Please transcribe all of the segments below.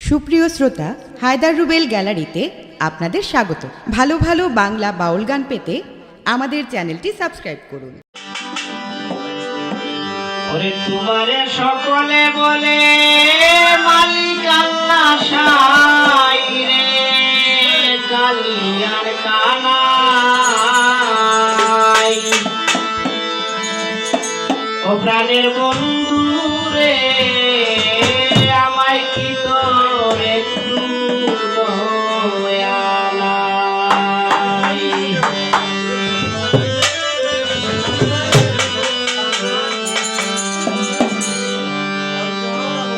সুপ্রিয় শ্রোতা, হায়দার রুবেল গ্যালারিতে আপনাদের স্বাগত। ভালো ভালো বাংলা বাউল গান পেতে আমাদের চ্যানেলটি সাবস্ক্রাইব করুন। ওরে তোমারে সকলে বলে মালিক আল্লাহ সাই রে, কালিয়ার কানাই ও প্রাণের বন্ধু রে, আমায় কি তোর একটু দয়া নাই?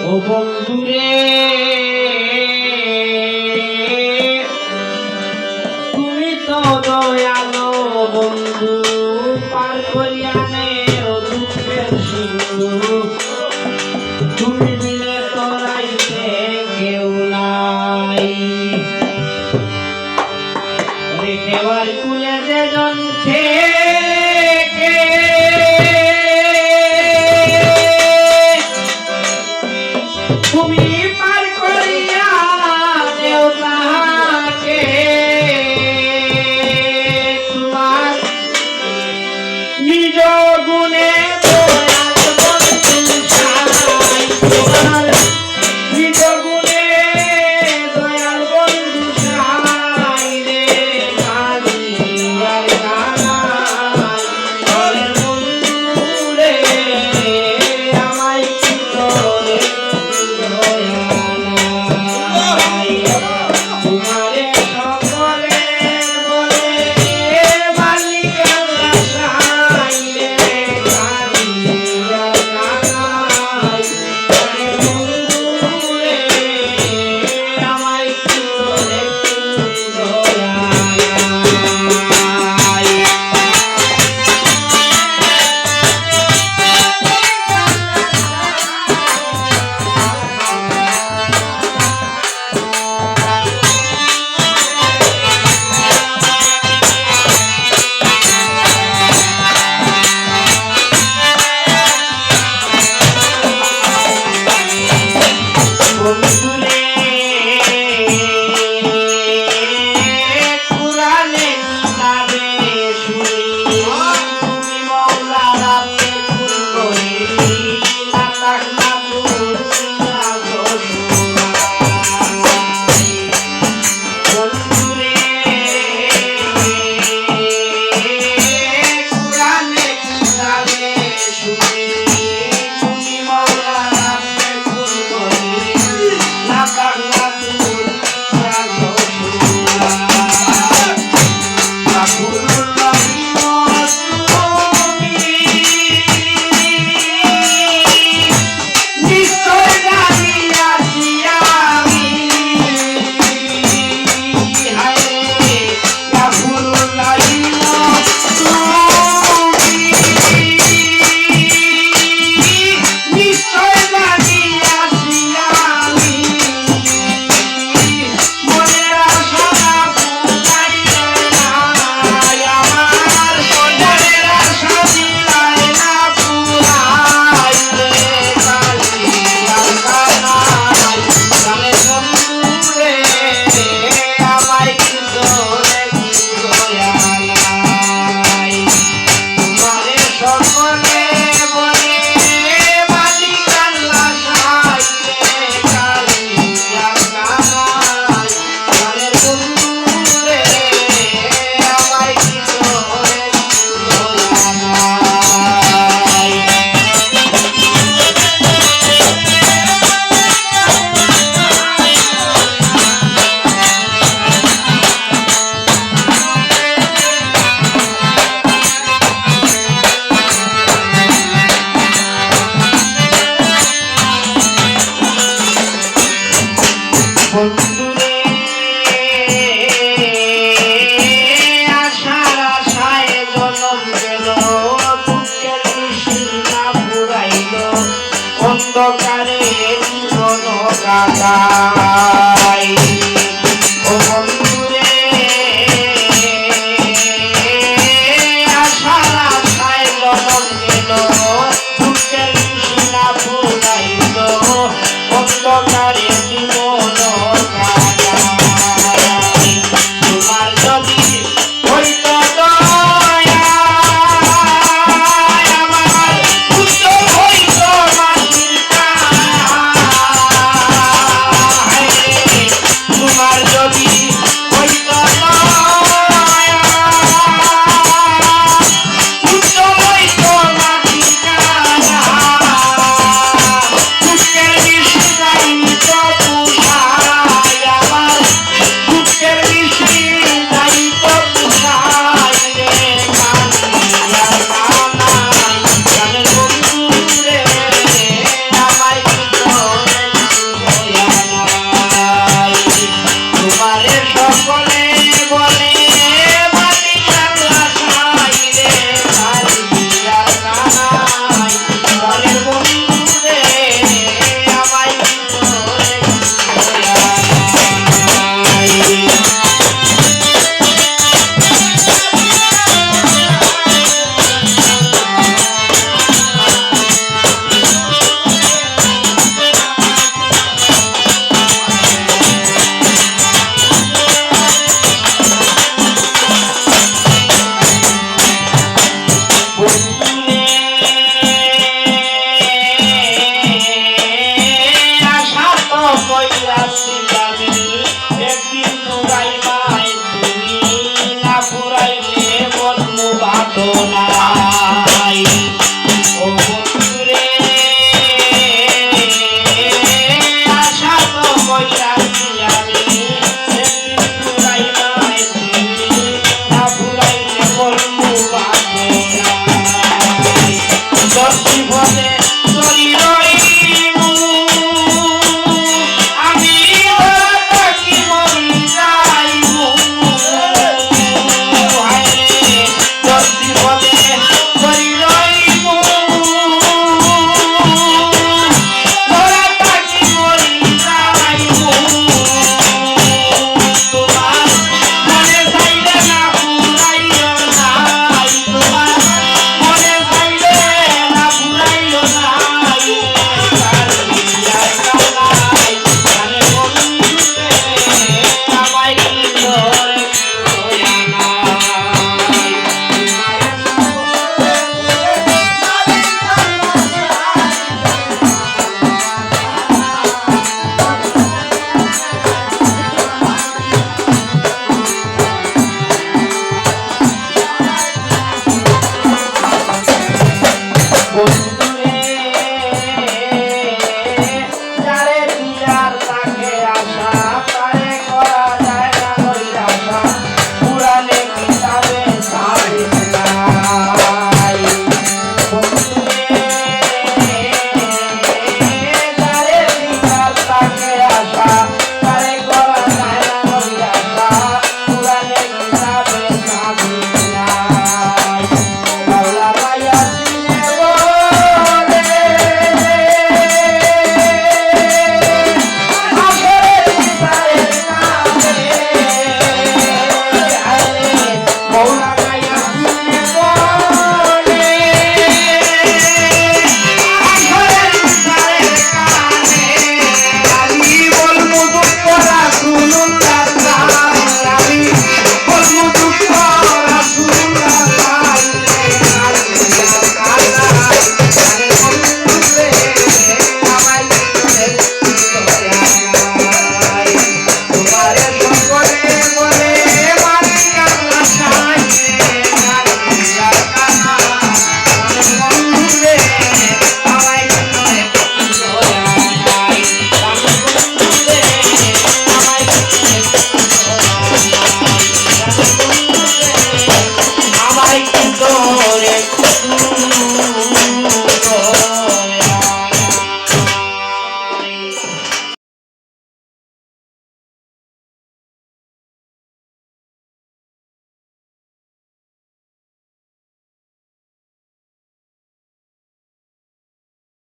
ও বন্ধুরে তুমি তো দয়ালো বন্ধু, পার করিয়া নে ও দুঃখের সিন্ধু, তুমি দিলে তোরাইতে কেউ নাই। ওরে দেওয়ার কুলে যে জন্মে তুমি পার করিয়া দেও তাহাকে, তোমার নিজ গুণে দয়াল বন্ধু সাই, তোমার নিজ গুণে দয়াল বন্ধু সাই রে, কালিয়ার কানাই ঘরের বন্ধু রে, আমায় কি তোরে তোমারে সকলে বলে মালিক আল্লাহ সাই রে, কালিয়ার কানাই ঘরের বন্ধু রে, আমায় কি তোরে দয়া নাই? বন্ধুরে কুরআনে কিতাবে শুনি, তুমি মওলা রাব্বে কুল করি, না তাকনা পুরসিনা গোসুনাই। বন্ধুরে কুরআনে কিতাবে শুনি, তুমি মওলা রাব্বে কুল করি, না তাকনা পুরসিনা গোসুনাই। রাসূলুল্লাহ তুমি নিশ্চয় জানিয়াছি আমি, হায় রে রাসূলুল্লাহ তুমি নিশ্চয় জানিয়াছি আমি, মনের আশা পুরাইলে নাই আমার, মনের আশা দিলাই না পুরাইলে, কালিয়ার কানাই প্রাণের বন্ধু রে, আমায় কি তোরে কি দয়া নাই? তোমারে সকলে বলে মালিক আল্লাহ সাই রে, কালিয়ার কানাই প্রাণের বন্ধু রে, আমায় কি তোরে কি দয়া নাই? বন্ধুরে আশার আশায় জনম গেল, দুঃখের নিশিনা পুরাইল, অন্ধকারে জীবন কাটাই। ও বন্ধুরে আশার আশায় জনম গেল, দুঃখের নিশিনা পুরাইল, অন্ধকারে জীবন ছিল